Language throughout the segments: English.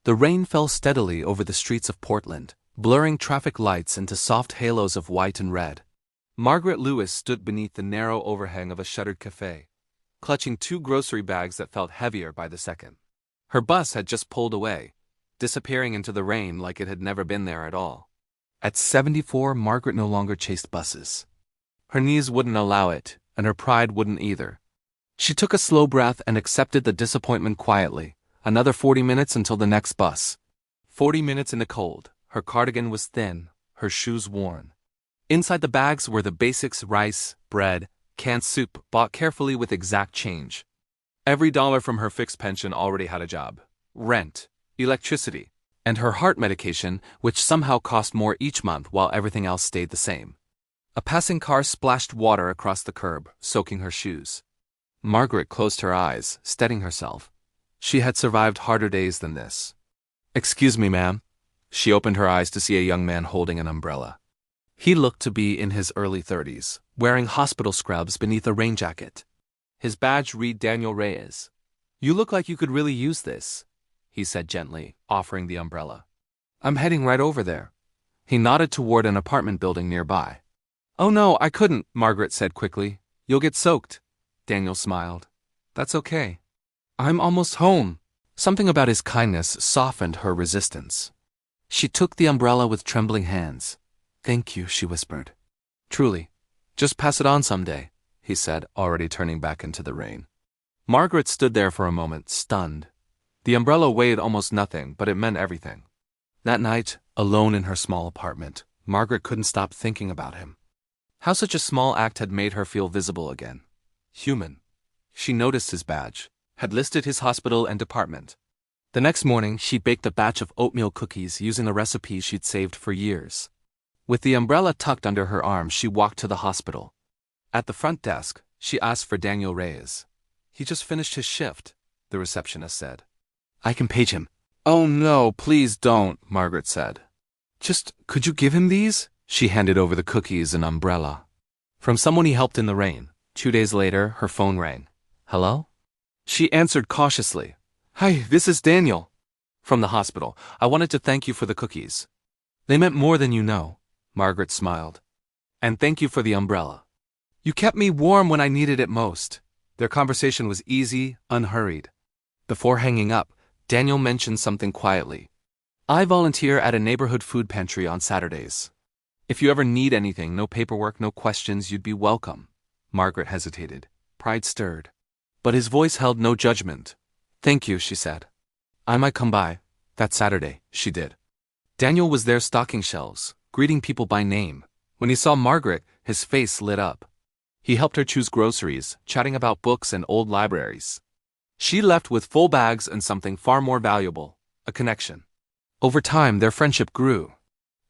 The rain fell steadily over the streets of Portland, blurring traffic lights into soft halos of white and red. Margaret Lewis stood beneath the narrow overhang of a shuttered cafe, clutching 2 grocery bags that felt heavier by the second. Her bus had just pulled away, disappearing into the rain like it had never been there at all. At 74, Margaret no longer chased buses. Her knees wouldn't allow it, and her pride wouldn't either. She took a slow breath and accepted the disappointment quietly. Another 40 minutes until the next bus. 40 minutes in the cold. Her cardigan was thin, her shoes worn. Inside the bags were the basics: rice, bread, canned soup, bought carefully with exact change. Every dollar from her fixed pension already had a job, rent, electricity, and her heart medication, which somehow cost more each month while everything else stayed the same. A passing car splashed water across the curb, soaking her shoes. Margaret closed her eyes, steadying herself. She had survived harder days than this. "Excuse me, ma'am." She opened her eyes to see a young man holding an umbrella. He looked to be in his early 30s, wearing hospital scrubs beneath a rain jacket. His badge read Daniel Reyes. "You look like you could really use this," he said gently, offering the umbrella. "I'm heading right over there." He nodded toward an apartment building nearby. "Oh no, I couldn't," Margaret said quickly. "You'll get soaked." Daniel smiled. "That's okay. I'm almost home." Something about his kindness softened her resistance. She took the umbrella with trembling hands. "Thank you," she whispered. "Truly. Just pass it on someday," he said, already turning back into the rain. Margaret stood there for a moment, stunned. The umbrella weighed almost nothing, but it meant everything. That night, alone in her small apartment, Margaret couldn't stop thinking about him. How such a small act had made her feel visible again. Human. She noticed his badge, had listed his hospital and department. The next morning, she baked a batch of oatmeal cookies using a recipe she'd saved for years. With the umbrella tucked under her arm, she walked to the hospital. At the front desk, she asked for Daniel Reyes. "He just finished his shift," the receptionist said. "I can page him." "Oh no, please don't," Margaret said. "Just, could you give him these?" She handed over the cookies and umbrella. From someone he helped in the rain. 2 days later, her phone rang. "Hello?" She answered cautiously. "Hi, this is Daniel." "From the hospital. I wanted to thank you for the cookies." "They meant more than you know," Margaret smiled. "And thank you for the umbrella. You kept me warm when I needed it most." Their conversation was easy, unhurried. Before hanging up, Daniel mentioned something quietly. "I volunteer at a neighborhood food pantry on Saturdays. If you ever need anything, no paperwork, no questions, you'd be welcome." Margaret hesitated. Pride stirred. But his voice held no judgment. "Thank you," she said. "I might come by." That Saturday, she did. Daniel was there stocking shelves, greeting people by name. When he saw Margaret, his face lit up. He helped her choose groceries, chatting about books and old libraries. She left with full bags and something far more valuable, a connection. Over time, their friendship grew.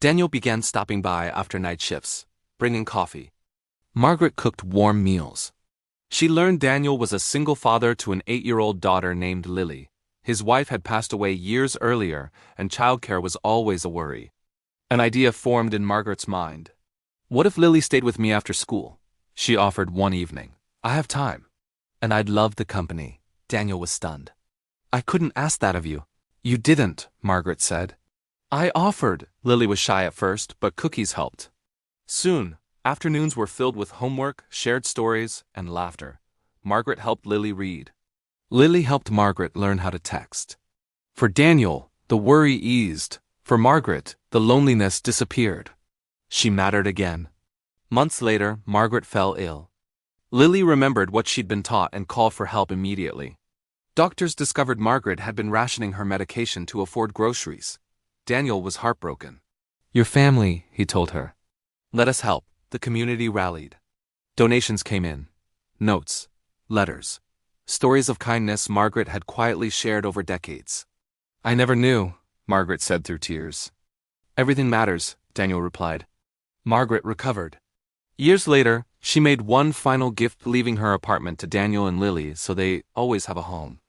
Daniel began stopping by after night shifts, bringing coffee. Margaret cooked warm meals. She learned Daniel was a single father to an 8-year-old daughter named Lily. His wife had passed away years earlier, and childcare was always a worry. An idea formed in Margaret's mind. "What if Lily stayed with me after school?" She offered one evening. "I have time. And I'd love the company." Daniel was stunned. "I couldn't ask that of you." "You didn't," Margaret said. "I offered." Lily was shy at first, but cookies helped. Soon, afternoons were filled with homework, shared stories, and laughter. Margaret helped Lily read. Lily helped Margaret learn how to text. For Daniel, the worry eased. For Margaret, the loneliness disappeared. She mattered again. Months later, Margaret fell ill. Lily remembered what she'd been taught and called for help immediately. Doctors discovered Margaret had been rationing her medication to afford groceries. Daniel was heartbroken. "Your family," he told her. "Let us help." The community rallied. Donations came in. Notes. Letters. Stories of kindness Margaret had quietly shared over decades. "I never knew," Margaret said through tears. "Everything matters," Daniel replied. Margaret recovered. Years later, she made one final gift, leaving her apartment to Daniel and Lily so they always have a home.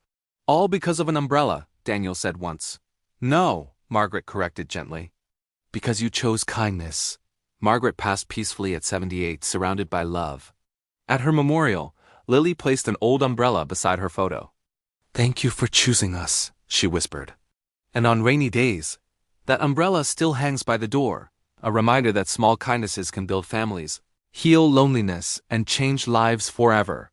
"All because of an umbrella," Daniel said once. "No," Margaret corrected gently. "Because you chose kindness." Margaret passed peacefully at 78, surrounded by love. At her memorial, Lily placed an old umbrella beside her photo. "Thank you for choosing us," she whispered. And on rainy days, that umbrella still hangs by the door, a reminder that small kindnesses can build families, heal loneliness, and change lives forever.